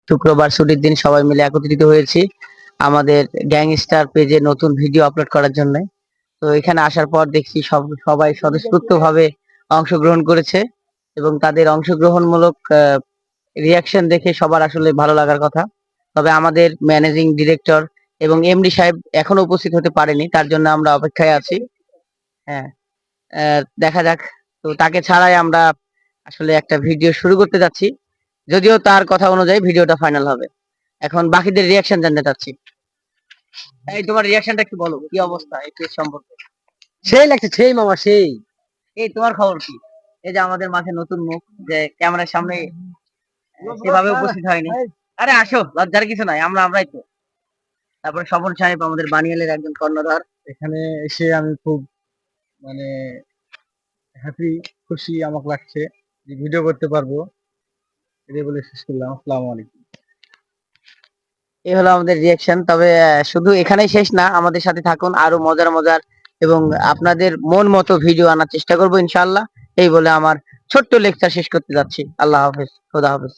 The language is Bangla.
শুক্রবার ছুটির দিন সবাই মিলে একত্রিত হয়েছি আমাদের গ্যাংস্টার পেজে নতুন ভিডিও আপলোড করার জন্য। তো এখানে আসার পর দেখছি সবাই স্বতঃস্ফূর্তভাবে অংশগ্রহণ করেছে এবং তাদের অংশগ্রহণমূলক রিয়াকশন দেখে সবার আসলে ভালো লাগার কথা। তবে আমাদের ম্যানেজিং ডিরেক্টর এবং এমডি সাহেব এখনো উপস্থিত হতে পারেনি, তার জন্য আমরা অপেক্ষায় আছি। হ্যাঁ, দেখা যাক। তো তাকে ছাড়াই আমরা আসলে একটা ভিডিও শুরু করতে যাচ্ছি, যদিও তার কথা অনুযায়ী ভিডিওটা ফাইনাল হবে। এখন বাকিদের রিয়াকশন জানতে চাচ্ছি। এই তোমার রিয়াকশনটা একটু বলো, কি অবস্থা এই পেজ সম্পর্কে? সেই লাগছে, সেই মামা সেই। এই তোমার খবর কি? এই যে আমাদের মাঝে নতুন মুখ, যে ক্যামেরার সামনে সেভাবে উপস্থিত হয়নি। আরে আসো, লজ্জার কিছু নাই, আমরাই তো। তারপরে স্বপন সাহেব আমাদের বানিয়ালের একজন কর্ণধার। এখানে এসে আমি খুব মানে হ্যাপি, খুশি আমাকে লাগছে যে ভিডিও করতে পারবো। এটাই বলে শেষ করলাম। আসসালামু আলাইকুম। এই হলো আমাদের রিয়াকশন। তবে শুধু এখানেই শেষ না, আমাদের সাথে থাকুন, আরো মজার মজার এবং আপনাদের মন মতো ভিডিও আনার চেষ্টা করবো ইনশাআল্লাহ। এই বলে আমার ছোট্ট লেকচার শেষ করতে যাচ্ছি। আল্লাহ হাফেজ, খোদা হাফেজ।